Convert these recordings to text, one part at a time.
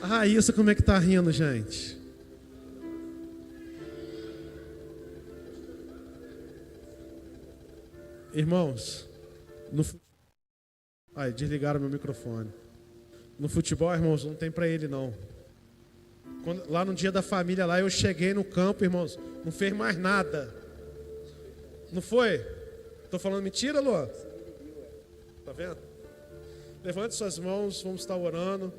Raíssa, como é que tá rindo, gente? Irmãos, desligaram meu microfone. No futebol, irmãos, não tem pra ele não. Lá no dia da família, lá eu cheguei no campo, irmãos, não fez mais nada. Não foi? Tô falando mentira, Lô? Tá vendo? Levante suas mãos, vamos estar orando.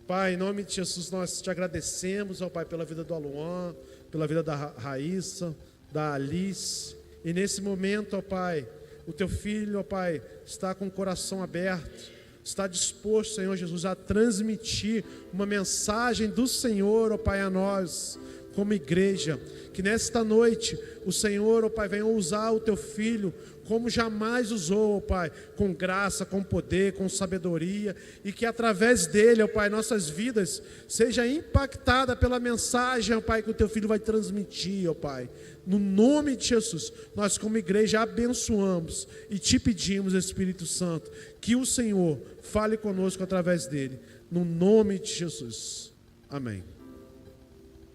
Pai, em nome de Jesus, nós te agradecemos, ó Pai, pela vida do Aluan, pela vida da Raíssa, da Alice. E nesse momento, ó Pai, o teu filho, ó Pai, está com o coração aberto, está disposto, Senhor Jesus, a transmitir uma mensagem do Senhor, ó Pai, a nós, como igreja. Que nesta noite, o Senhor, ó Pai, venha usar o teu filho como jamais usou, ó Pai, com graça, com poder, com sabedoria, e que através dele, ó Pai, nossas vidas seja impactada pela mensagem, ó Pai, que o teu filho vai transmitir, ó Pai. No nome de Jesus, nós como igreja abençoamos e te pedimos, Espírito Santo, que o Senhor fale conosco através dele, no nome de Jesus. Amém.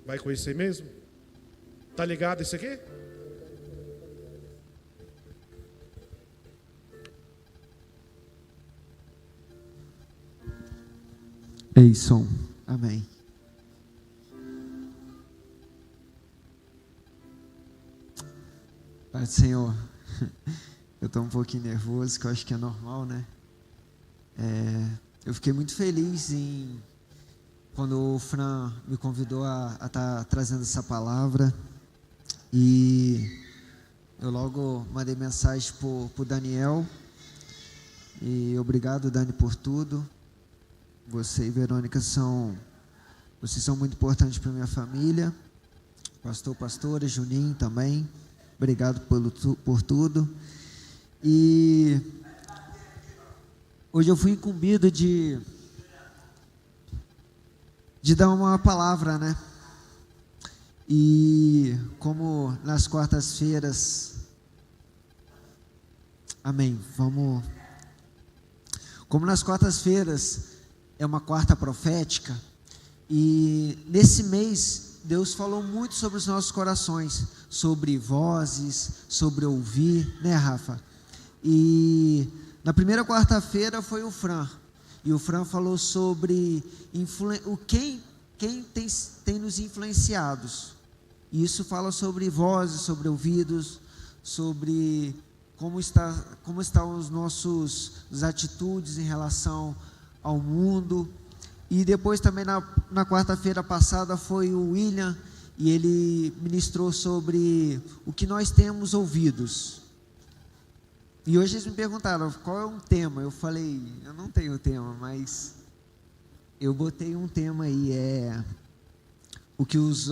Vai conhecer mesmo? Tá ligado isso aqui? Ei, som. Amém. Pai do Senhor, eu estou um pouquinho nervoso, que eu acho que é normal, né? Eu fiquei muito feliz quando o Fran me convidou a estar trazendo essa palavra, e eu logo mandei mensagem para o Daniel, e obrigado, Dani, por tudo. Você e Verônica vocês são muito importantes para minha família. Pastora, Juninho também. Obrigado por tudo. E hoje eu fui incumbido de dar uma palavra, né? E como nas quartas-feiras, amém, como nas quartas-feiras é uma quarta profética, e nesse mês Deus falou muito sobre os nossos corações, sobre vozes, sobre ouvir, né, Rafa? E na primeira quarta-feira foi o Fran, e o Fran falou sobre quem tem nos influenciados, e isso fala sobre vozes, sobre ouvidos, sobre como estão as nossas atitudes em relação ao mundo. E depois também na quarta-feira passada foi o William, e ele ministrou sobre o que nós temos ouvidos. E hoje eles me perguntaram qual é um tema. Eu falei, eu não tenho tema, mas eu botei um tema aí, o que os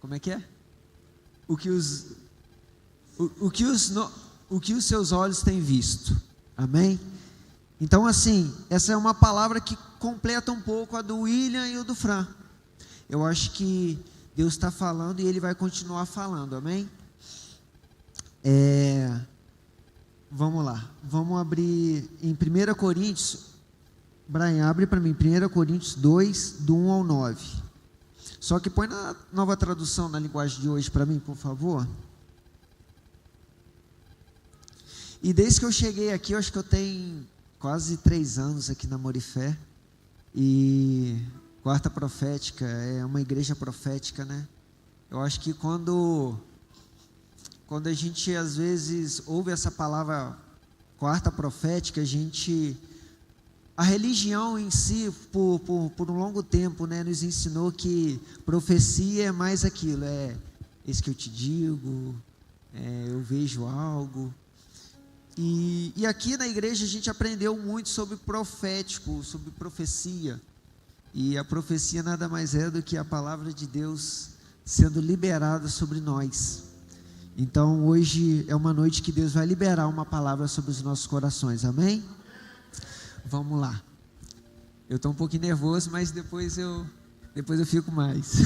como é que é? O que os seus olhos têm visto. Amém? Então, assim, essa é uma palavra que completa um pouco a do William e o do Fran. Eu acho que Deus está falando e Ele vai continuar falando, amém? Vamos lá, vamos abrir em 1 Coríntios. Brian, abre para mim, 1 Coríntios 2, do 1 ao 9. Só que põe na Nova Tradução, na linguagem de hoje para mim, por favor. E desde que eu cheguei aqui, eu acho que eu tenho quase 3 anos aqui na Morifé, e quarta profética é uma igreja profética, né? Eu acho que quando a gente às vezes ouve essa palavra quarta profética, a religião em si, por um longo tempo, né, nos ensinou que profecia é mais aquilo, eis que eu te digo, eu vejo algo. E aqui na igreja a gente aprendeu muito sobre profético, sobre profecia. E a profecia nada mais é do que a palavra de Deus sendo liberada sobre nós. Então hoje é uma noite que Deus vai liberar uma palavra sobre os nossos corações, amém? Vamos lá. Eu estou um pouquinho nervoso, mas depois eu fico mais.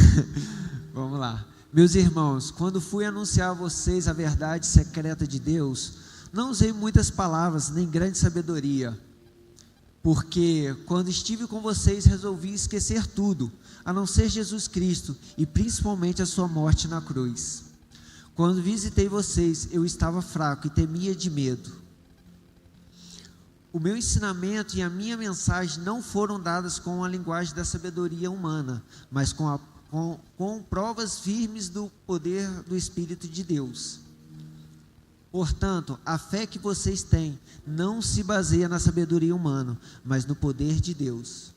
Vamos lá. Meus irmãos, quando fui anunciar a vocês a verdade secreta de Deus, não usei muitas palavras, nem grande sabedoria. porque quando estive com vocês resolvi esquecer tudo, a não ser Jesus Cristo e principalmente a sua morte na cruz. Quando visitei vocês, eu estava fraco e temia de medo. O meu ensinamento e a minha mensagem não foram dadas com a linguagem da sabedoria humana, mas com provas firmes do poder do Espírito de Deus. Portanto, a fé que vocês têm não se baseia na sabedoria humana, mas no poder de Deus.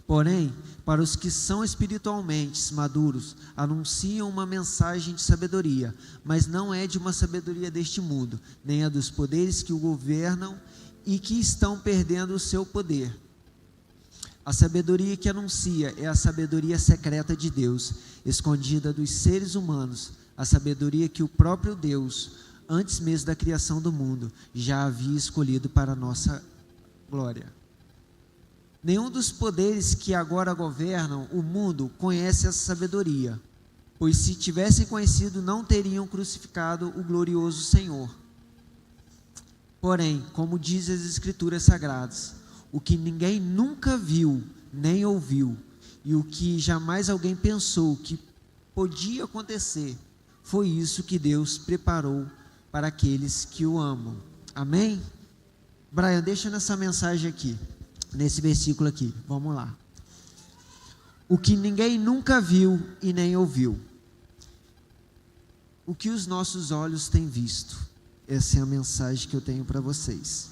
Porém, para os que são espiritualmente maduros, anunciam uma mensagem de sabedoria, mas não é de uma sabedoria deste mundo, nem a dos poderes que o governam e que estão perdendo o seu poder. A sabedoria que anuncia é a sabedoria secreta de Deus, escondida dos seres humanos, a sabedoria que o próprio Deus, antes mesmo da criação do mundo, já havia escolhido para a nossa glória. Nenhum dos poderes que agora governam o mundo conhece essa sabedoria, pois se tivessem conhecido, não teriam crucificado o glorioso Senhor. Porém, como diz as Escrituras Sagradas, o que ninguém nunca viu, nem ouviu, e o que jamais alguém pensou que podia acontecer, foi isso que Deus preparou para aqueles que o amam. Amém? Brian, deixa nessa mensagem aqui, nesse versículo aqui, vamos lá. O que ninguém nunca viu e nem ouviu, o que os nossos olhos têm visto. Essa é a mensagem que eu tenho para vocês.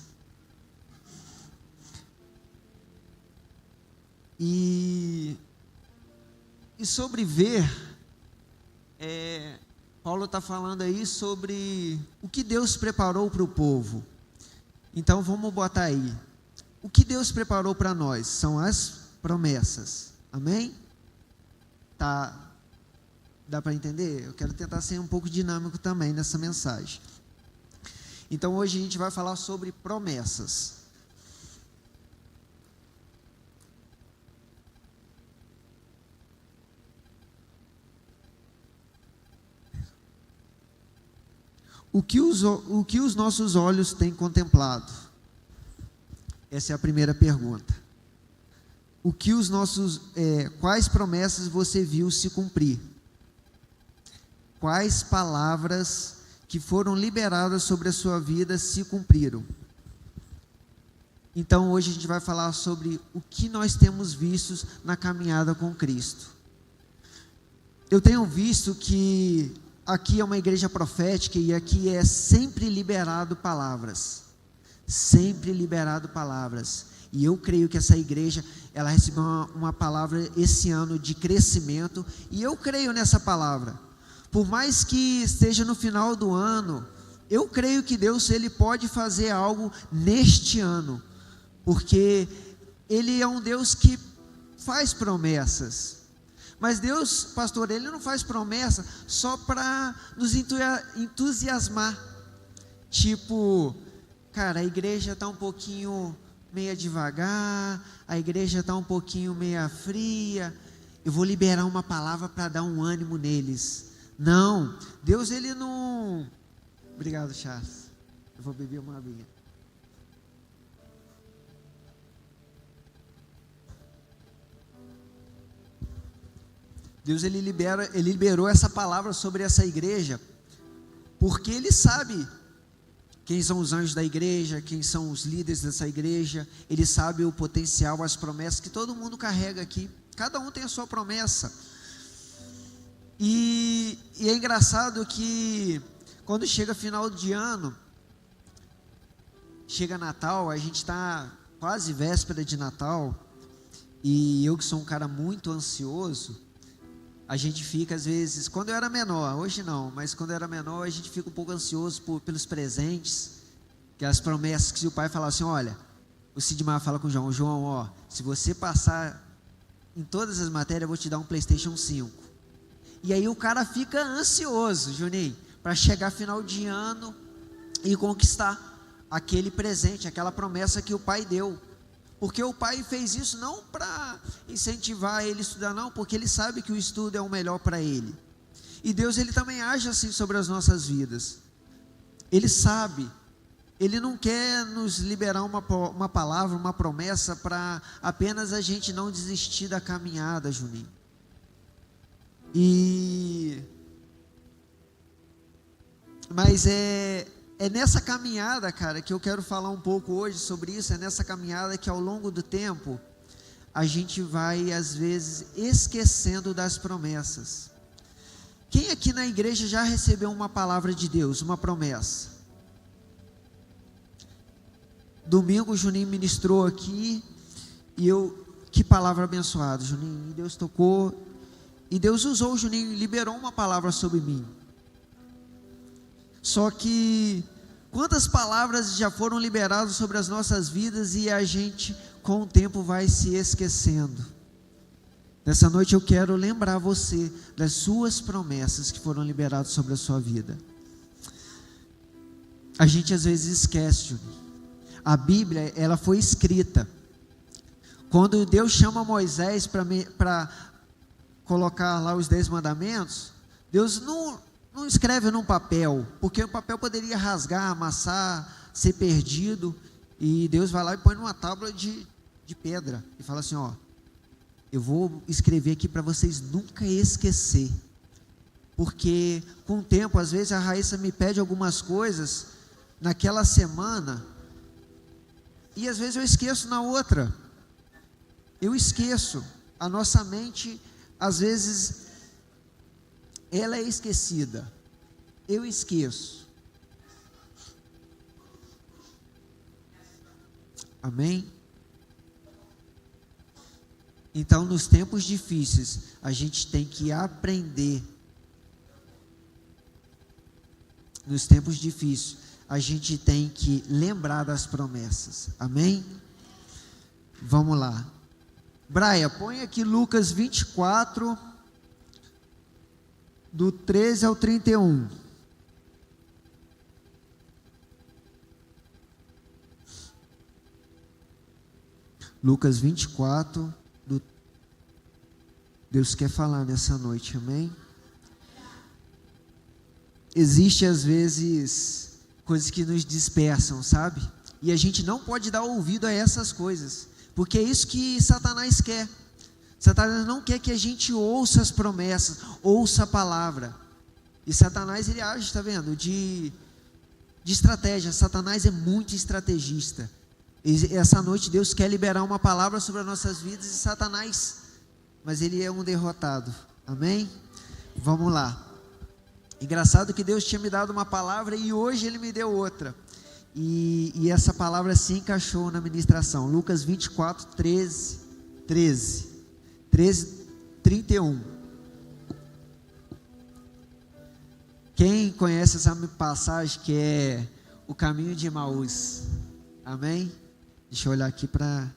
E sobre ver, Paulo está falando aí sobre o que Deus preparou para o povo. Então vamos botar aí. O que Deus preparou para nós são as promessas. Amém? Tá? Dá para entender? Eu quero tentar ser um pouco dinâmico também nessa mensagem. Então hoje a gente vai falar sobre promessas. O que os nossos olhos têm contemplado? Essa é a primeira pergunta. Quais promessas você viu se cumprir? Quais palavras que foram liberadas sobre a sua vida se cumpriram? Então hoje a gente vai falar sobre o que nós temos visto na caminhada com Cristo. Eu tenho visto que aqui é uma igreja profética e aqui é sempre liberado palavras. Sempre liberado palavras. E eu creio que essa igreja, ela recebeu uma palavra esse ano de crescimento. E eu creio nessa palavra. Por mais que esteja no final do ano, eu creio que Deus, Ele pode fazer algo neste ano. Porque Ele é um Deus que faz promessas. Mas Deus, pastor, Ele não faz promessa só para nos entusiasmar. Tipo, cara, a igreja está um pouquinho meia devagar, a igreja está um pouquinho meia fria, eu vou liberar uma palavra para dar um ânimo neles. Não, Deus, Ele não... Obrigado, Charles. Eu vou beber uma aguinha. Deus, Ele liberou essa palavra sobre essa igreja, porque Ele sabe quem são os anjos da igreja, quem são os líderes dessa igreja. Ele sabe o potencial, as promessas que todo mundo carrega aqui. Cada um tem a sua promessa. E é engraçado que quando chega final de ano, chega Natal, a gente está quase véspera de Natal, e eu que sou um cara muito ansioso, a gente fica às vezes, quando eu era menor, hoje não, mas quando eu era menor a gente fica um pouco ansioso pelos presentes, que as promessas que o pai fala assim, olha, o Sidmar fala com o João, ó, se você passar em todas as matérias eu vou te dar um PlayStation 5. E aí o cara fica ansioso, Juninho, para chegar final de ano e conquistar aquele presente, aquela promessa que o pai deu. Porque o pai fez isso não para incentivar ele a estudar, não, porque ele sabe que o estudo é o melhor para ele. E Deus, Ele também age assim sobre as nossas vidas. Ele sabe Ele não quer nos liberar uma palavra, uma promessa para apenas a gente não desistir da caminhada, Juninho. Mas é nessa caminhada, cara, que eu quero falar um pouco hoje sobre isso. É nessa caminhada que ao longo do tempo a gente vai às vezes esquecendo das promessas. Quem aqui na igreja já recebeu uma palavra de Deus, uma promessa? Domingo o Juninho ministrou aqui e que palavra abençoada, Juninho. E Deus tocou e Deus usou o Juninho e liberou uma palavra sobre mim. Só que quantas palavras já foram liberadas sobre as nossas vidas e a gente com o tempo vai se esquecendo. Nessa noite eu quero lembrar você das suas promessas que foram liberadas sobre a sua vida. A gente às vezes esquece. A Bíblia, ela foi escrita. Quando Deus chama Moisés para colocar lá os 10 mandamentos, Deus não escreve num papel, porque o papel poderia rasgar, amassar, ser perdido, e Deus vai lá e põe numa tábua de pedra, e fala assim, ó, eu vou escrever aqui para vocês nunca esquecer, porque com o tempo, às vezes a Raíssa me pede algumas coisas, naquela semana, e às vezes eu esqueço na outra, eu esqueço, a nossa mente, às vezes, ela é esquecida, eu esqueço, amém? Então, nos tempos difíceis, a gente tem que aprender, nos tempos difíceis, a gente tem que lembrar das promessas, amém? Vamos lá, Braia, põe aqui Lucas 24, do 13 ao 31. Lucas 24, Deus quer falar nessa noite, amém? Existe às vezes coisas que nos dispersam, sabe? E a gente não pode dar ouvido a essas coisas, porque é isso que Satanás quer. Satanás não quer que a gente ouça as promessas, ouça a palavra. E Satanás, ele age, está vendo? De estratégia. Satanás é muito estrategista. E essa noite Deus quer liberar uma palavra sobre as nossas vidas e Satanás, mas ele é um derrotado. Amém? Vamos lá. Engraçado que Deus tinha me dado uma palavra e hoje Ele me deu outra. E essa palavra se encaixou na ministração. Lucas 24, 31. Quem conhece essa passagem que é o caminho de Emaús? Amém? Deixa eu olhar aqui para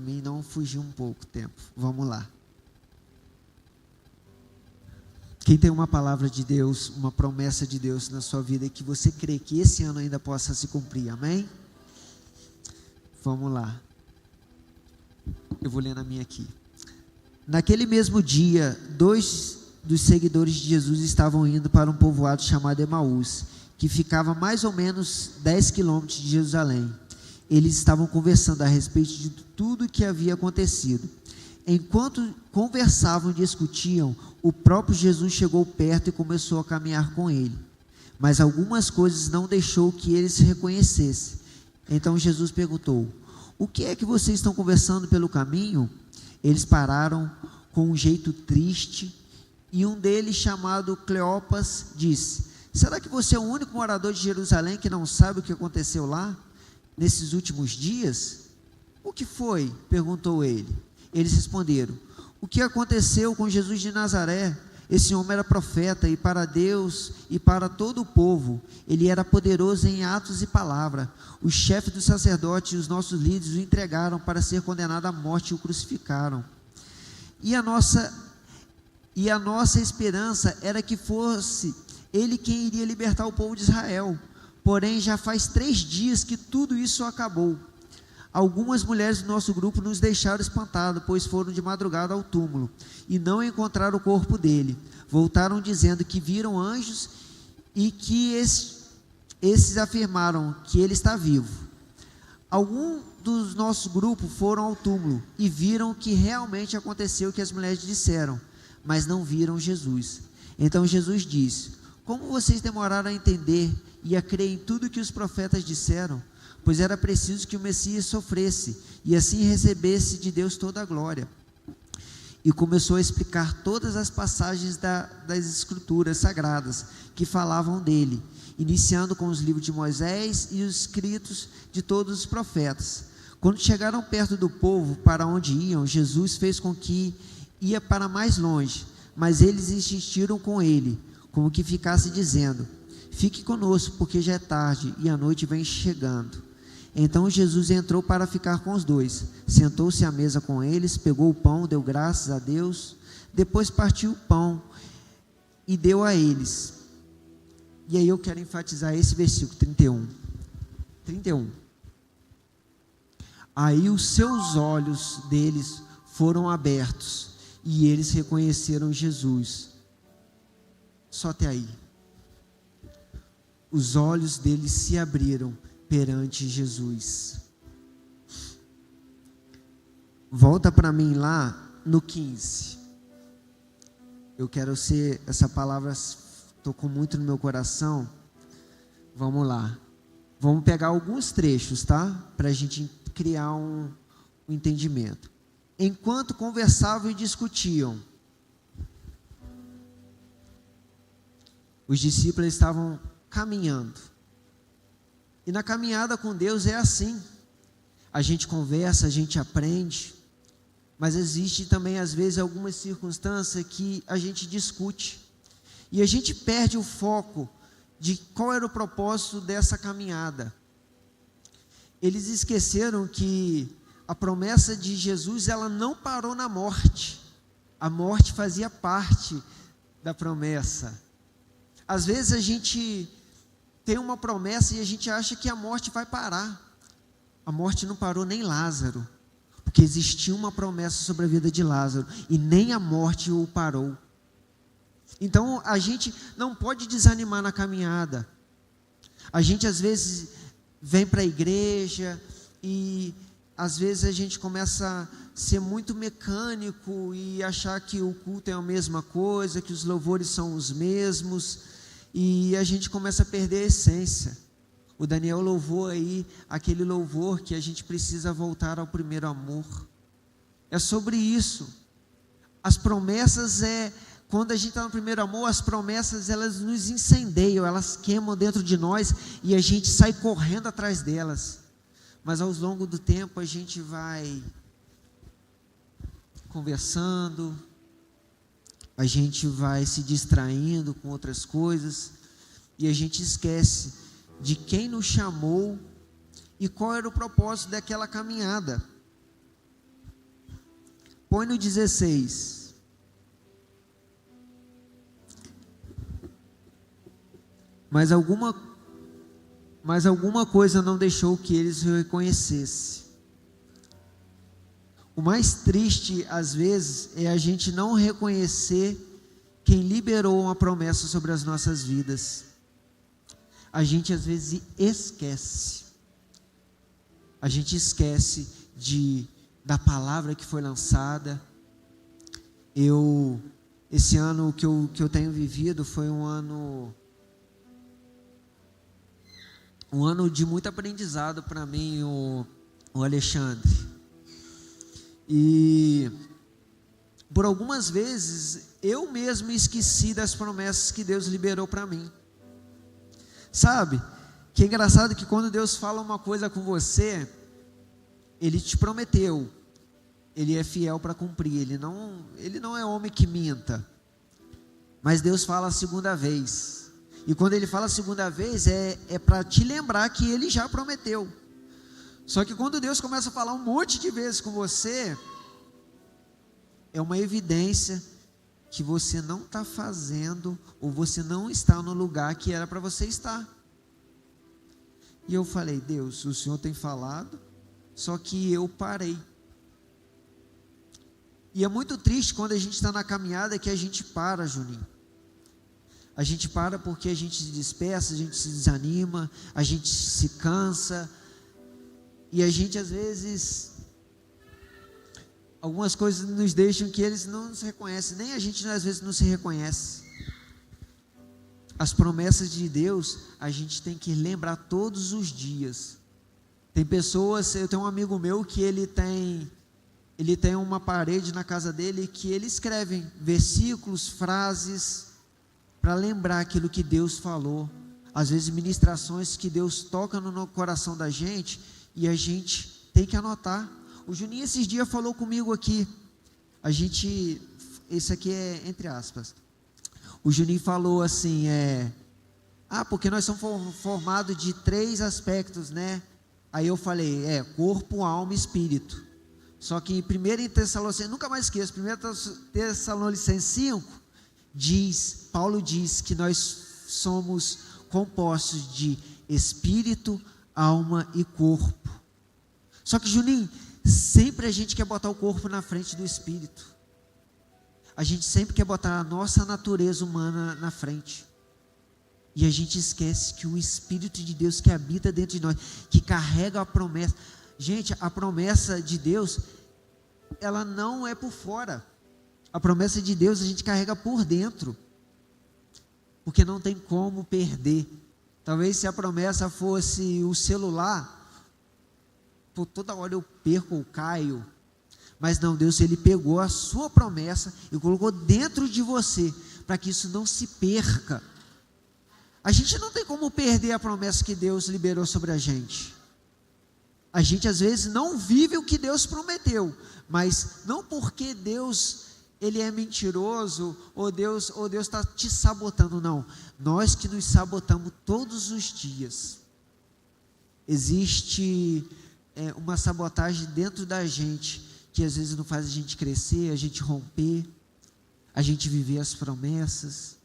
mim não fugir um pouco o tempo. Vamos lá. Quem tem uma palavra de Deus, uma promessa de Deus na sua vida e que você crê que esse ano ainda possa se cumprir, amém? Vamos lá. Eu vou ler na minha aqui. Naquele mesmo dia, 2 dos seguidores de Jesus estavam indo para um povoado chamado Emaús, que ficava mais ou menos 10 quilômetros de Jerusalém. Eles estavam conversando a respeito de tudo o que havia acontecido. Enquanto conversavam e discutiam, o próprio Jesus chegou perto e começou a caminhar com ele. Mas algumas coisas não deixou que ele se reconhecesse. Então Jesus perguntou: o que é que vocês estão conversando pelo caminho? Eles pararam com um jeito triste e um deles, chamado Cleopas, disse: será que você é o único morador de Jerusalém que não sabe o que aconteceu lá, nesses últimos dias? O que foi? Perguntou ele. Eles responderam: o que aconteceu com Jesus de Nazaré? Esse homem era profeta e para Deus e para todo o povo, ele era poderoso em atos e palavra. Os chefes dos sacerdotes e os nossos líderes o entregaram para ser condenado à morte e o crucificaram. E a nossa esperança era que fosse ele quem iria libertar o povo de Israel. Porém, já faz 3 dias que tudo isso acabou. Algumas mulheres do nosso grupo nos deixaram espantados, pois foram de madrugada ao túmulo e não encontraram o corpo dele. Voltaram dizendo que viram anjos e que Esses afirmaram que ele está vivo. Alguns dos nossos grupos foram ao túmulo e viram que realmente aconteceu o que as mulheres disseram, mas não viram Jesus. Então Jesus disse: como vocês demoraram a entender e a crer em tudo que os profetas disseram? Pois era preciso que o Messias sofresse e assim recebesse de Deus toda a glória. E começou a explicar todas as passagens das Escrituras Sagradas que falavam dele, iniciando com os livros de Moisés e os escritos de todos os profetas. Quando chegaram perto do povo para onde iam, Jesus fez com que ia para mais longe, mas eles insistiram com ele, como que ficasse dizendo: fique conosco, porque já é tarde e a noite vem chegando. Então Jesus entrou para ficar com os dois, sentou-se à mesa com eles, pegou o pão, deu graças a Deus, depois partiu o pão e deu a eles. E aí eu quero enfatizar esse versículo 31. Aí os seus olhos deles foram abertos e eles reconheceram Jesus. Só até aí. Os olhos deles se abriram perante Jesus. Volta para mim lá no 15. Eu quero ser, essa palavra tocou muito no meu coração. Vamos lá. Vamos pegar alguns trechos, tá? Para a gente criar um entendimento. Enquanto conversavam e discutiam, os discípulos estavam caminhando. E na caminhada com Deus é assim. A gente conversa, a gente aprende, mas existe também às vezes algumas circunstâncias que a gente discute. E a gente perde o foco de qual era o propósito dessa caminhada. Eles esqueceram que a promessa de Jesus, ela não parou na morte. A morte fazia parte da promessa. Às vezes a gente tem uma promessa e a gente acha que a morte vai parar. A morte não parou nem Lázaro, porque existia uma promessa sobre a vida de Lázaro, e nem a morte o parou. Então a gente não pode desanimar na caminhada. A gente às vezes vem para a igreja e às vezes a gente começa a ser muito mecânico e achar que o culto é a mesma coisa, que os louvores são os mesmos, e a gente começa a perder a essência. O Daniel louvou aí aquele louvor que a gente precisa voltar ao primeiro amor. É sobre isso. As promessas quando a gente está no primeiro amor, as promessas elas nos incendeiam, elas queimam dentro de nós e a gente sai correndo atrás delas. Mas ao longo do tempo a gente vai conversando, a gente vai se distraindo com outras coisas e a gente esquece de quem nos chamou e qual era o propósito daquela caminhada. Põe no 16. Mas alguma coisa não deixou que eles o reconhecessem. O mais triste, às vezes, é a gente não reconhecer quem liberou uma promessa sobre as nossas vidas. A gente, às vezes, esquece. A gente esquece da palavra que foi lançada. Esse ano que eu tenho vivido foi um ano de muito aprendizado para mim, o Alexandre. E por algumas vezes eu mesmo esqueci das promessas que Deus liberou para mim. Sabe? Que é engraçado que quando Deus fala uma coisa com você, Ele te prometeu, Ele é fiel para cumprir, Ele não é homem que minta. Mas Deus fala a segunda vez. E quando Ele fala a segunda vez, é para te lembrar que Ele já prometeu. Só que quando Deus começa a falar um monte de vezes com você, é uma evidência que você não está fazendo, ou você não está no lugar que era para você estar. E eu falei: Deus, o Senhor tem falado, só que eu parei. E é muito triste quando a gente está na caminhada que a gente para, Juninho. A gente para porque a gente se dispersa, a gente se desanima, a gente se cansa. E a gente às vezes, algumas coisas nos deixam que eles não nos reconhecem, nem a gente às vezes não se reconhece. As promessas de Deus, a gente tem que lembrar todos os dias. Tem pessoas, eu tenho um amigo meu que ele tem uma parede na casa dele que ele escreve versículos, frases, para lembrar aquilo que Deus falou. Às vezes ministrações que Deus toca no coração da gente, e a gente tem que anotar. O Juninho esses dias falou comigo aqui, isso aqui é entre aspas, o Juninho falou assim, porque nós somos formados de 3 aspectos, né? Aí eu falei, corpo, alma e espírito. Só que em 1 Tessalonicenses, nunca mais esqueço, 1 Tessalonicenses 5, Paulo diz que nós somos compostos de espírito, alma e corpo. Só que, Juninho, sempre a gente quer botar o corpo na frente do espírito. A gente sempre quer botar a nossa natureza humana na frente. E a gente esquece que o Espírito de Deus que habita dentro de nós, que carrega a promessa. Gente, a promessa de Deus, ela não é por fora. A promessa de Deus a gente carrega por dentro. Porque não tem como perder. Talvez se a promessa fosse o celular, por toda hora eu perco ou caio. Mas não, Deus, Ele pegou a sua promessa e colocou dentro de você, para que isso não se perca. A gente não tem como perder a promessa que Deus liberou sobre a gente. A gente às vezes não vive o que Deus prometeu, mas não porque Deus, Ele é mentiroso, ou Deus está te sabotando, não. Nós que nos sabotamos todos os dias. Existe uma sabotagem dentro da gente, que às vezes não faz a gente crescer, a gente romper, a gente viver as promessas.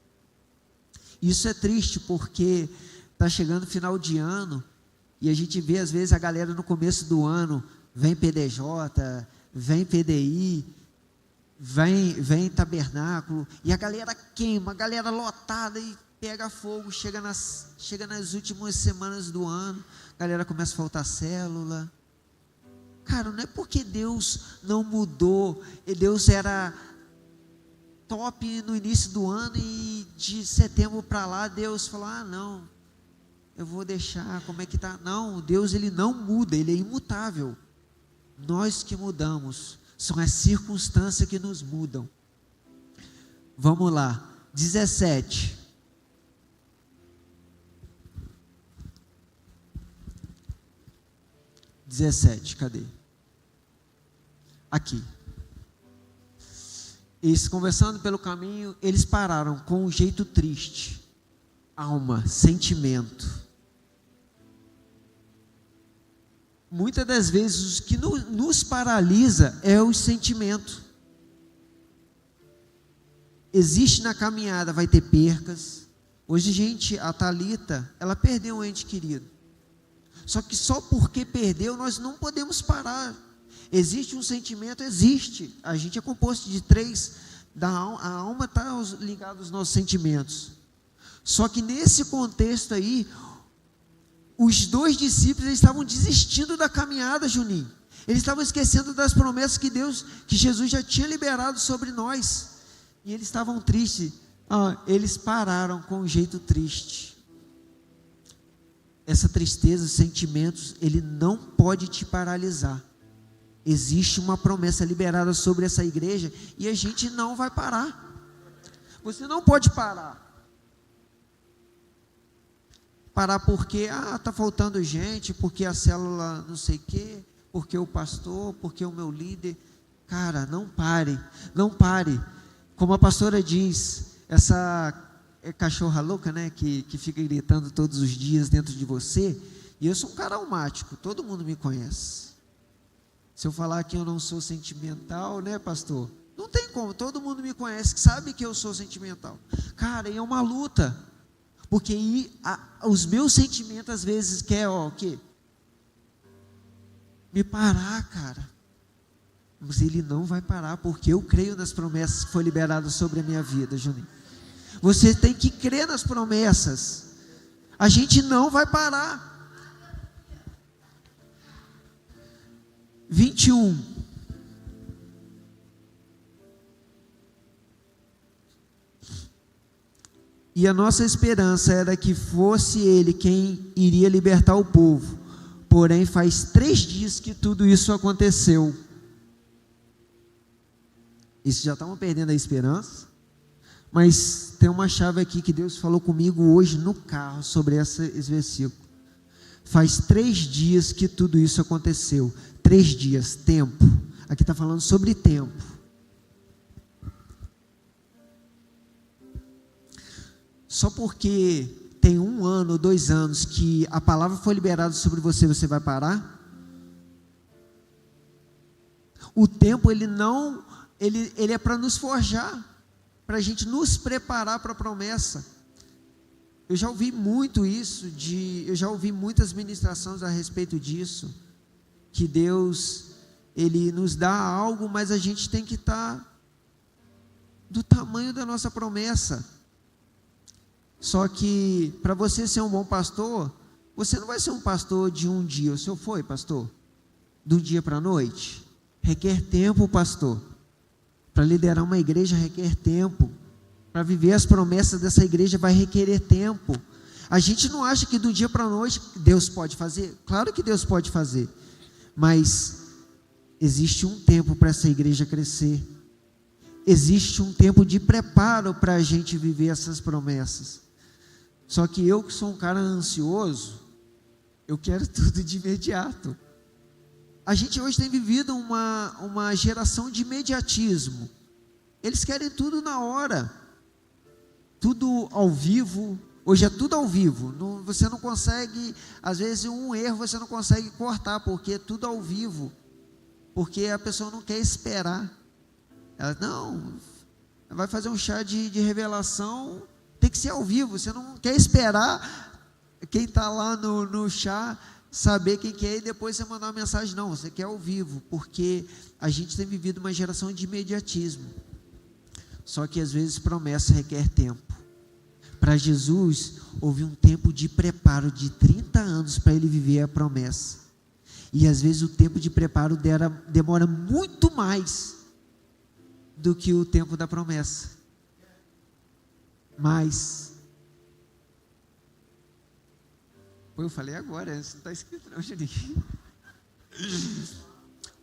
Isso é triste, porque está chegando o final de ano, e a gente vê às vezes a galera no começo do ano, vem PDJ, vem PDI, vem tabernáculo, e a galera queima, a galera lotada e pega fogo, chega nas últimas semanas do ano, a galera começa a faltar célula. Cara, não é porque Deus não mudou, Deus era top no início do ano e de setembro para lá Deus falou, não, eu vou deixar, como é que tá? Não, Deus, Ele não muda, Ele é imutável. Nós que mudamos, são as circunstâncias que nos mudam. Vamos lá, 17. Cadê? Aqui. Eles conversando pelo caminho, eles pararam com um jeito triste. Alma, sentimento. Muitas das vezes o que nos paralisa é o sentimento. Existe na caminhada, vai ter percas. Hoje, gente, a Thalita, ela perdeu um ente querido. Só que só porque perdeu, nós não podemos parar. Existe um sentimento, existe. A gente é composto de 3, a alma está ligada aos nossos sentimentos. Só que nesse contexto aí, os 2 discípulos estavam desistindo da caminhada, Juninho. Eles estavam esquecendo das promessas que Jesus já tinha liberado sobre nós. E eles estavam tristes. Eles pararam com um jeito triste. Essa tristeza, sentimentos, ele não pode te paralisar. Existe uma promessa liberada sobre essa igreja e a gente não vai parar. Você não pode parar. Parar porque, está faltando gente, porque a célula não sei o quê, porque o pastor, porque o meu líder. Cara, não pare, não pare. Como a pastora diz, essa cachorra louca, né, que fica gritando todos os dias dentro de você, e eu sou um cara almático, todo mundo me conhece. Se eu falar que eu não sou sentimental, né, pastor? Não tem como, todo mundo me conhece, sabe que eu sou sentimental. Cara, e é uma luta, porque os meus sentimentos às vezes querem, o quê? Me parar, cara. Mas Ele não vai parar, porque eu creio nas promessas que foi liberado sobre a minha vida, Juninho. Você tem que crer nas promessas. A gente não vai parar. 21. E a nossa esperança era que fosse Ele quem iria libertar o povo. Porém, faz 3 dias que tudo isso aconteceu. Isso já estavam perdendo a esperança. Mas tem uma chave aqui que Deus falou comigo hoje no carro sobre esse versículo. Faz 3 dias que tudo isso aconteceu. 3 dias, tempo. Aqui está falando sobre tempo. Só porque tem 1 ano, 2 anos que a palavra foi liberada sobre você, você vai parar? O tempo, ele é para nos forjar, para a gente nos preparar para a promessa. Eu já ouvi muito isso, eu já ouvi muitas ministrações a respeito disso, que Deus, Ele nos dá algo, mas a gente tem que estar do tamanho da nossa promessa. Só que, para você ser um bom pastor, você não vai ser um pastor de um dia. O senhor foi, pastor? De um dia para a noite? Requer tempo, pastor. Para liderar uma igreja requer tempo. Para viver as promessas dessa igreja vai requerer tempo. A gente não acha que do dia para a noite Deus pode fazer. Claro que Deus pode fazer. Mas existe um tempo para essa igreja crescer. Existe um tempo de preparo para a gente viver essas promessas. Só que eu, que sou um cara ansioso, eu quero tudo de imediato. A gente hoje tem vivido uma geração de imediatismo. Eles querem tudo na hora, tudo ao vivo. Hoje é tudo ao vivo. Você não consegue, às vezes um erro você não consegue cortar, porque é tudo ao vivo. Porque a pessoa não quer esperar. Ela vai fazer um chá de revelação, tem que ser ao vivo. Você não quer esperar quem está lá no chá saber quem que é e depois você mandar uma mensagem. Não, você quer ao vivo, porque a gente tem vivido uma geração de imediatismo. Só que às vezes promessa requer tempo. Para Jesus houve um tempo de preparo de 30 anos para ele viver a promessa. E às vezes o tempo de preparo demora muito mais do que o tempo da promessa. Mas eu falei agora, isso não está escrito não, Juninho.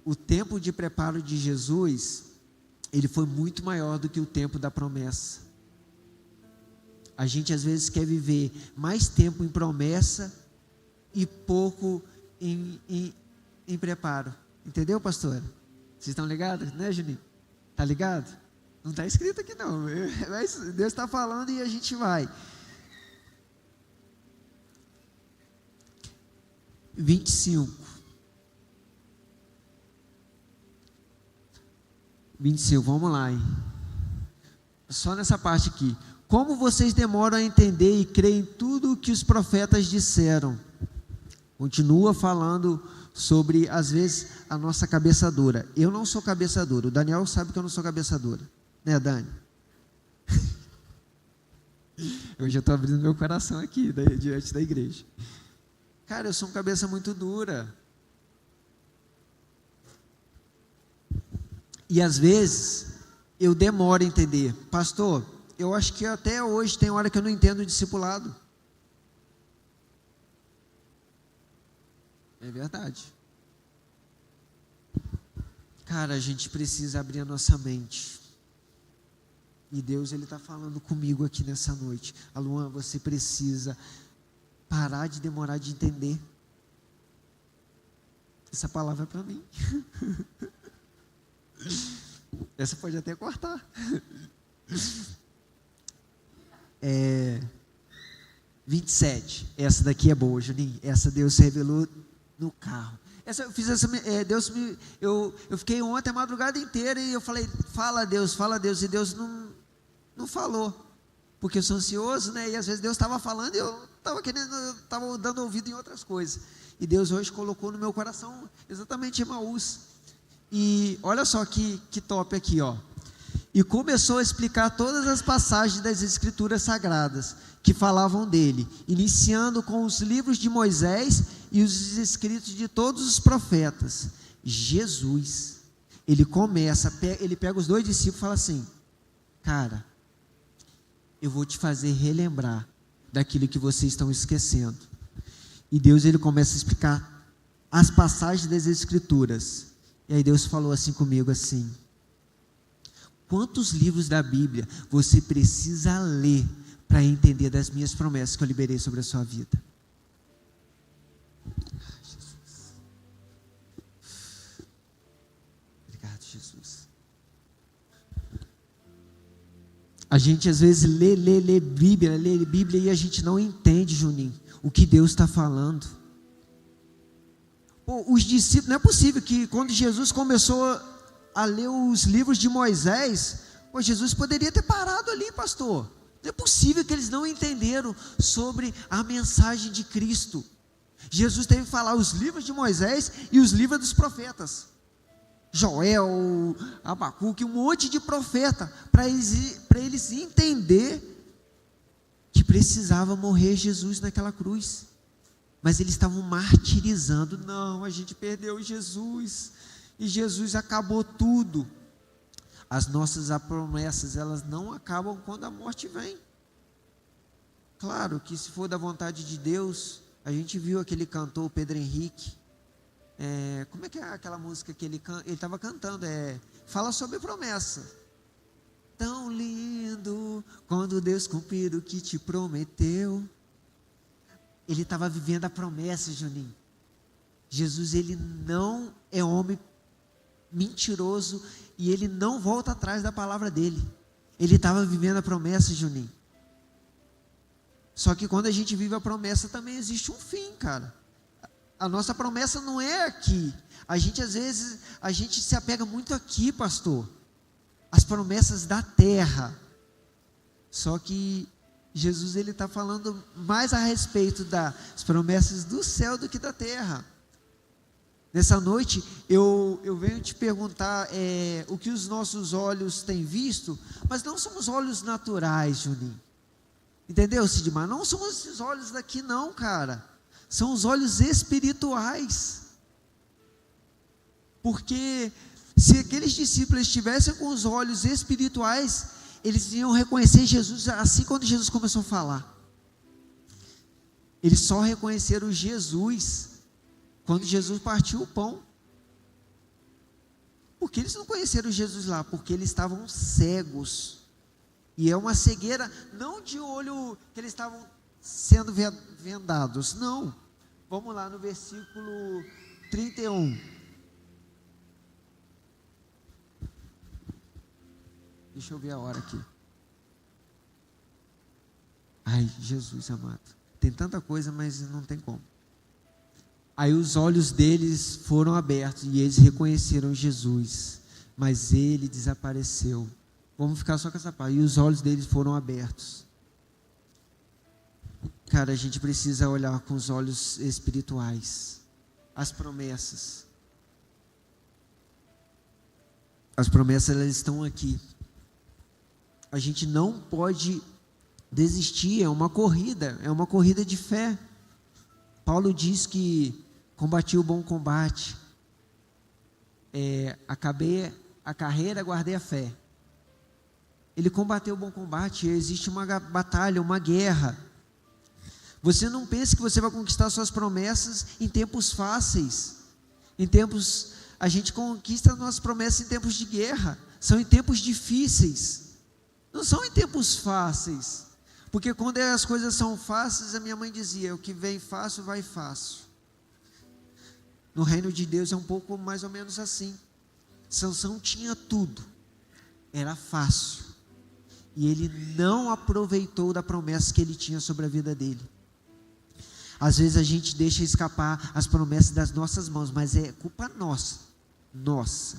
O tempo de preparo de Jesus, ele foi muito maior do que o tempo da promessa. A gente às vezes quer viver mais tempo em promessa e pouco em preparo. Entendeu, pastora? Vocês estão ligados, né, Juninho? Está ligado? Não está escrito aqui não, mas Deus está falando e a gente vai. 25, vamos lá, hein? Só nessa parte aqui. Como vocês demoram a entender e crer em tudo o que os profetas disseram? Continua falando sobre, às vezes, a nossa cabeça dura. Eu não sou cabeça dura. O Daniel sabe que eu não sou cabeça dura. Né, Dani? Eu já estou abrindo meu coração aqui, diante da igreja. Cara, eu sou uma cabeça muito dura. E às vezes, eu demoro a entender. Pastor, eu acho que até hoje tem hora que eu não entendo o discipulado. É verdade. Cara, a gente precisa abrir a nossa mente. E Deus, Ele está falando comigo aqui nessa noite. Luan, você precisa parar de demorar de entender. Essa palavra é para mim. Essa pode até cortar. 27. Essa daqui é boa, Juninho. Essa Deus revelou no carro. Eu fiquei ontem a madrugada inteira e eu falei, fala Deus, e Deus não falou, porque eu sou ansioso, né? E às vezes Deus estava falando e eu estava dando ouvido em outras coisas. E Deus hoje colocou no meu coração exatamente Emaús. E olha só que top aqui, ó. e começou a explicar todas as passagens das Escrituras Sagradas que falavam dele, iniciando com os livros de Moisés e os escritos de todos os profetas. Jesus, ele pega os 2 discípulos e fala assim: cara, eu vou te fazer relembrar daquilo que vocês estão esquecendo. E Deus, ele começa a explicar as passagens das Escrituras. E aí Deus falou assim comigo assim: quantos livros da Bíblia você precisa ler para entender das minhas promessas que eu liberei sobre a sua vida? Jesus. Obrigado, Jesus. A gente às vezes lê Bíblia e a gente não entende, Juninho, o que Deus está falando. Os discípulos, não é possível que quando Jesus começou a ler os livros de Moisés, Jesus poderia ter parado ali, pastor. Não é possível que eles não entenderam sobre a mensagem de Cristo. Jesus teve que falar os livros de Moisés e os livros dos profetas. Joel, Abacuque, um monte de profeta, para eles entender que precisava morrer Jesus naquela cruz. Mas eles estavam martirizando: não, a gente perdeu Jesus, e Jesus acabou tudo. As nossas promessas, elas não acabam quando a morte vem. Claro que se for da vontade de Deus, a gente viu aquele cantor, Pedro Henrique, como é que é aquela música que ele estava cantando? Fala sobre promessa. Tão lindo quando Deus cumprir o que te prometeu. Ele estava vivendo a promessa, Juninho. Jesus, ele não é homem mentiroso e ele não volta atrás da palavra dele. Ele estava vivendo a promessa, Juninho. Só que quando a gente vive a promessa, também existe um fim, cara. A nossa promessa não é aqui. Às vezes, a gente se apega muito aqui, pastor. As promessas da terra. Só que Jesus, ele está falando mais a respeito das promessas do céu do que da terra. Nessa noite, eu venho te perguntar o que os nossos olhos têm visto, mas não são os olhos naturais, Juninho. Entendeu, Sidmar? Não são esses olhos daqui não, cara. São os olhos espirituais. Porque se aqueles discípulos estivessem com os olhos espirituais, eles iam reconhecer Jesus assim quando Jesus começou a falar. Eles só reconheceram Jesus quando Jesus partiu o pão. Por que eles não conheceram Jesus lá? Porque eles estavam cegos. E é uma cegueira, não de olho que eles estavam sendo vendados, não. Vamos lá no versículo 31. Deixa eu ver a hora aqui. Ai, Jesus amado. Tem tanta coisa, mas não tem como. Aí os olhos deles foram abertos e eles reconheceram Jesus, mas ele desapareceu. Vamos ficar só com essa parte. E os olhos deles foram abertos. Cara, a gente precisa olhar com os olhos espirituais. As promessas. As promessas, elas estão aqui. A gente não pode desistir, é uma corrida de fé. Paulo diz que combati o bom combate, acabei a carreira, guardei a fé. Ele combateu o bom combate, existe uma batalha, uma guerra. Você não pense que você vai conquistar suas promessas em tempos fáceis. A gente conquista nossas promessas em tempos de guerra, são em tempos difíceis, não são em tempos fáceis. Porque quando as coisas são fáceis, a minha mãe dizia: o que vem fácil, vai fácil. No reino de Deus é um pouco mais ou menos assim. Sansão tinha tudo, era fácil, e ele não aproveitou da promessa que ele tinha sobre a vida dele. Às vezes a gente deixa escapar as promessas das nossas mãos, mas é culpa nossa,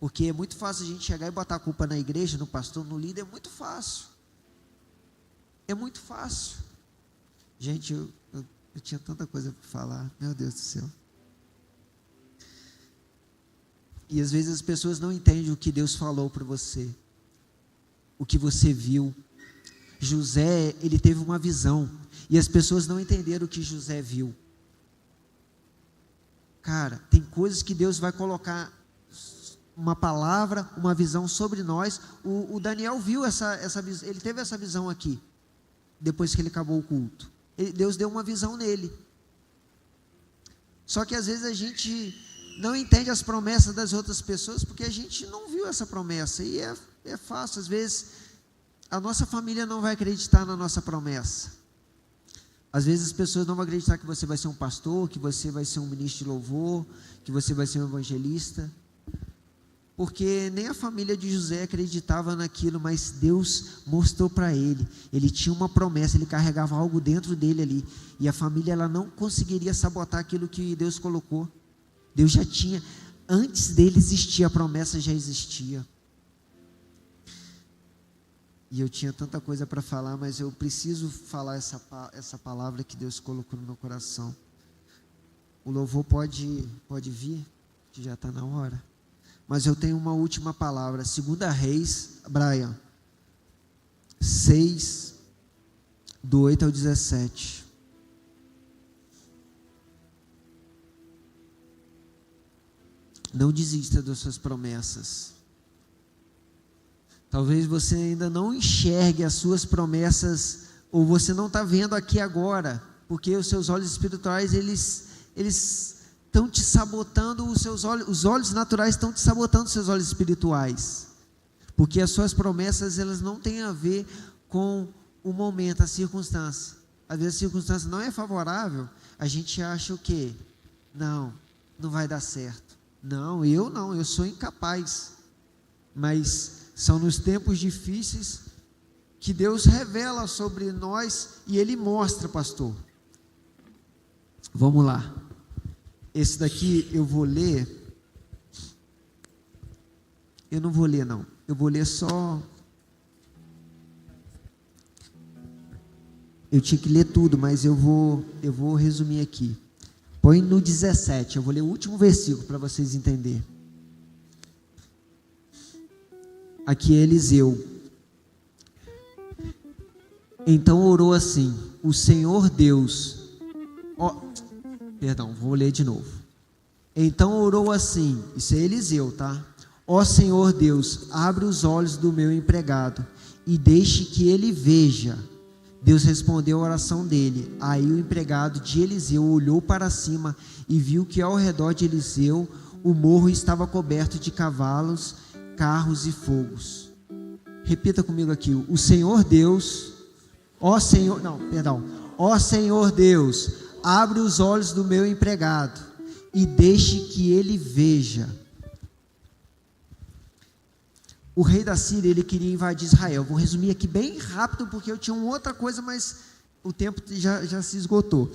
porque é muito fácil a gente chegar e botar a culpa na igreja, no pastor, no líder, é muito fácil. É muito fácil. Gente, eu tinha tanta coisa para falar, meu Deus do céu. E às vezes as pessoas não entendem o que Deus falou para você. o que você viu. José, ele teve uma visão, e as pessoas não entenderam o que José viu. Cara, tem coisas que Deus vai colocar uma palavra, uma visão sobre nós. O Daniel viu essa visão, ele teve essa visão aqui, depois que ele acabou o culto. Deus deu uma visão nele. Só que às vezes a gente não entende as promessas das outras pessoas, porque a gente não viu essa promessa, e é fácil, às vezes, a nossa família não vai acreditar na nossa promessa. Às vezes as pessoas não vão acreditar que você vai ser um pastor, que você vai ser um ministro de louvor, que você vai ser um evangelista, porque nem a família de José acreditava naquilo, mas Deus mostrou para ele. Ele tinha uma promessa, ele carregava algo dentro dele ali, e a família ela não conseguiria sabotar aquilo que Deus colocou. Deus já tinha, antes dele existir, a promessa já existia. E eu tinha tanta coisa para falar, mas eu preciso falar essa palavra que Deus colocou no meu coração. O louvor pode vir, que já está na hora. Mas eu tenho uma última palavra. 2 Reis, Brian, 6, do 8 ao 17. Não desista das suas promessas. Talvez você ainda não enxergue as suas promessas, ou você não está vendo aqui agora, porque os seus olhos espirituais, eles estão te sabotando, os olhos naturais estão te sabotando os seus olhos espirituais, porque as suas promessas, elas não têm a ver com o momento, a circunstância. Às vezes a circunstância não é favorável, a gente acha o quê? Não vai dar certo. Não, eu sou incapaz. Mas são nos tempos difíceis que Deus revela sobre nós e Ele mostra, pastor. Vamos lá. Esse daqui eu vou ler. Eu não vou ler não. Eu vou ler só. Eu tinha que ler tudo, mas eu vou resumir aqui. Põe no 17, eu vou ler o último versículo para vocês entenderem. Aqui é Eliseu. Então orou assim: o Senhor Deus, vou ler de novo. Então orou assim, isso é Eliseu, tá? Ó Senhor Deus, abre os olhos do meu empregado e deixe que ele veja. Deus respondeu a oração dele. Aí o empregado de Eliseu olhou para cima e viu que ao redor de Eliseu o morro estava coberto de cavalos, carros e fogos. Repita comigo aqui: o Senhor Deus, ó Senhor Deus, abre os olhos do meu empregado e deixe que ele veja. O rei da Síria, ele queria invadir Israel. Vou resumir aqui bem rápido, porque eu tinha uma outra coisa, mas o tempo já se esgotou.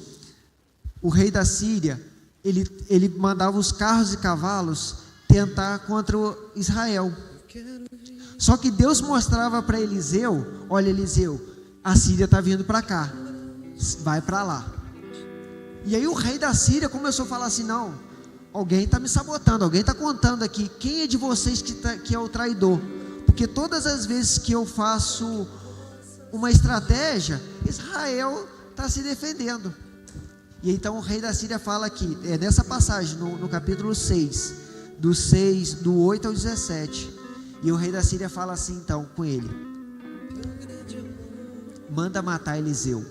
O rei da Síria, ele mandava os carros e cavalos tentar contra Israel. Só que Deus mostrava para Eliseu: olha Eliseu, a Síria está vindo para cá, vai para lá. E aí o rei da Síria começou a falar assim: não, alguém está me sabotando, alguém está contando aqui, quem é de vocês que é o traidor? Porque todas as vezes que eu faço uma estratégia, Israel está se defendendo. E então o rei da Síria fala aqui, nessa passagem, no capítulo 6, do 8 ao 17. E o rei da Síria fala assim então com ele: manda matar Eliseu.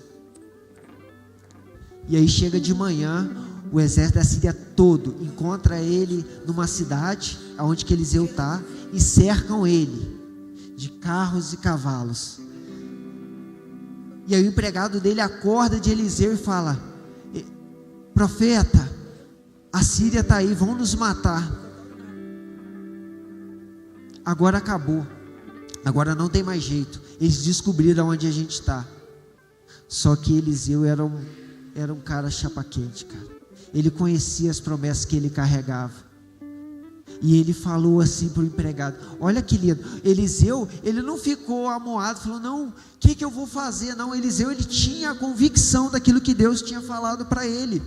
E aí chega de manhã, o exército da Síria todo encontra ele numa cidade onde que Eliseu está e cercam ele de carros e cavalos. E aí o empregado dele acorda de Eliseu e fala: profeta, a Síria está aí, vão nos matar. Agora acabou, agora não tem mais jeito, eles descobriram onde a gente está. Só que Eliseu era um cara chapa quente, cara. Ele conhecia as promessas que ele carregava. E ele falou assim para o empregado: olha que lindo. Eliseu, ele não ficou amuado, falou: não, o que eu vou fazer? Não, Eliseu, ele tinha a convicção daquilo que Deus tinha falado para ele.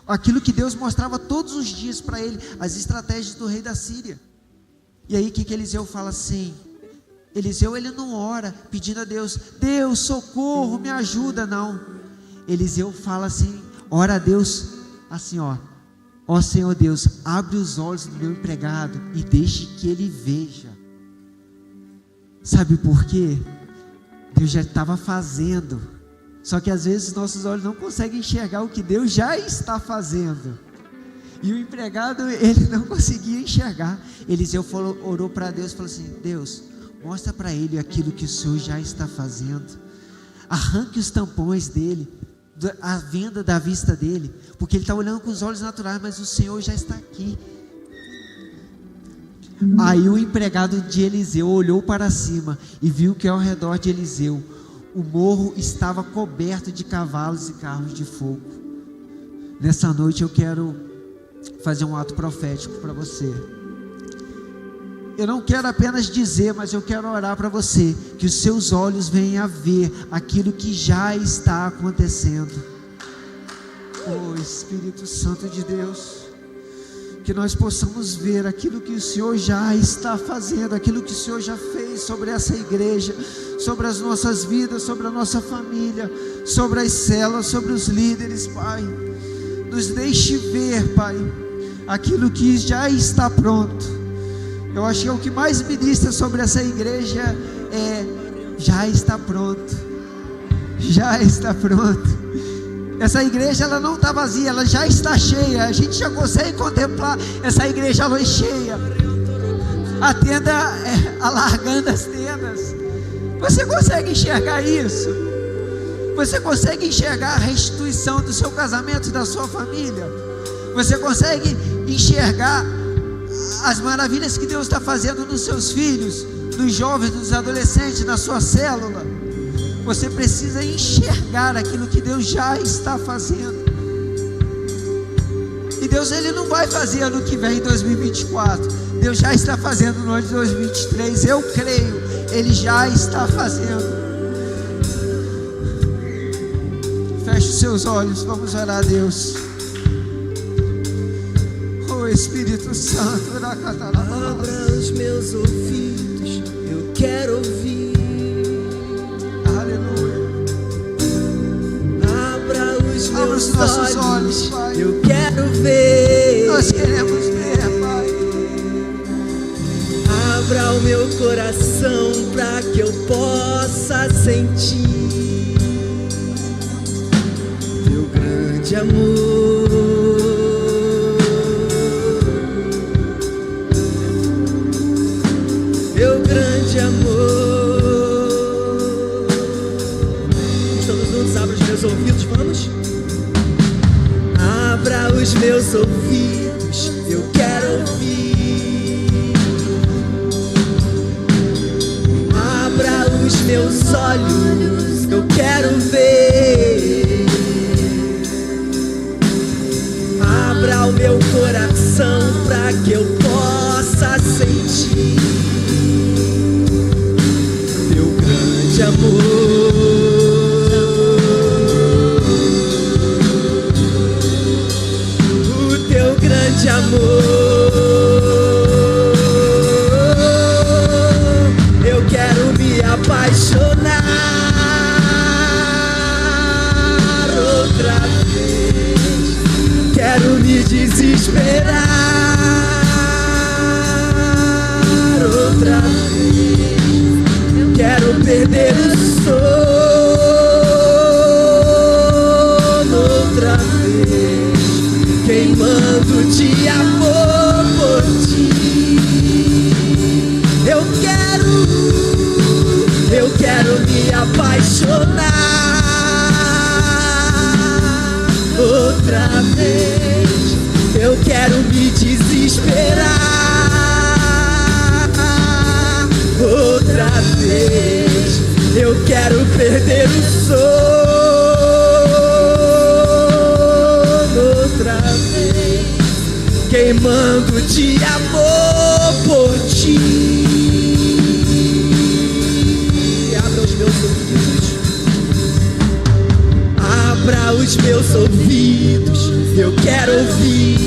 Aquilo que Deus mostrava todos os dias para ele, as estratégias do rei da Síria. E aí o que Eliseu fala assim: Eliseu, ele não ora pedindo a Deus, Deus, socorro, me ajuda, não. Eliseu fala assim, ora a Deus assim, ó Senhor Deus, abre os olhos do meu empregado e deixe que ele veja. Sabe por quê? Deus já estava fazendo, só que às vezes nossos olhos não conseguem enxergar o que Deus já está fazendo, e o empregado, ele não conseguia enxergar. Eliseu orou para Deus e falou assim, Deus, mostra para ele aquilo que o Senhor já está fazendo, arranque os tampões dele, a venda da vista dele, porque ele está olhando com os olhos naturais, mas o Senhor já está aqui. Aí o empregado de Eliseu olhou para cima e viu que ao redor de Eliseu o morro estava coberto de cavalos e carros de fogo. Nessa noite eu quero fazer um ato profético para você. Eu não quero apenas dizer, mas eu quero orar para você, que os seus olhos venham a ver aquilo que já está acontecendo. Oh Espírito Santo de Deus, que nós possamos ver aquilo que o Senhor já está fazendo, aquilo que o Senhor já fez sobre essa igreja, sobre as nossas vidas, sobre a nossa família, sobre as células, sobre os líderes, Pai. Nos deixe ver, Pai, aquilo que já está pronto. Eu acho que o que mais ministra sobre essa igreja já está pronto. Já está pronto. Essa igreja, ela não está vazia, ela já está cheia. A gente já consegue contemplar essa igreja cheia. A tenda, alargando as tendas. Você consegue enxergar isso? Você consegue enxergar a restituição do seu casamento e da sua família? Você consegue enxergar as maravilhas que Deus está fazendo nos seus filhos, nos jovens, nos adolescentes, na sua célula? Você precisa enxergar aquilo que Deus já está fazendo. E Deus, Ele não vai fazer ano que vem, em 2024. Deus já está fazendo no ano de 2023. Eu creio, Ele já está fazendo. Feche os seus olhos, vamos orar a Deus. Espírito Santo, abra os meus ouvidos, eu quero ouvir. Aleluia. Abra os meus nossos olhos, Pai. Eu quero ver. Nós queremos ver, Pai. Abra o meu coração para que eu possa sentir teu grande amor. Ouvidos, vamos? Abra os meus ouvidos, eu quero ouvir. Abra os meus olhos, eu quero ver. Abra o meu coração para que eu possa sentir teu grande amor. De amor, eu quero me apaixonar outra vez, quero me desesperar outra vez, quero perder o sono outra vez, queimando de amor por ti. Eu quero me apaixonar outra vez. Eu quero me desesperar outra vez. Eu quero perder o sono outra vez, queimando de amor por ti. Abra os meus ouvidos, abra os meus ouvidos, eu quero ouvir.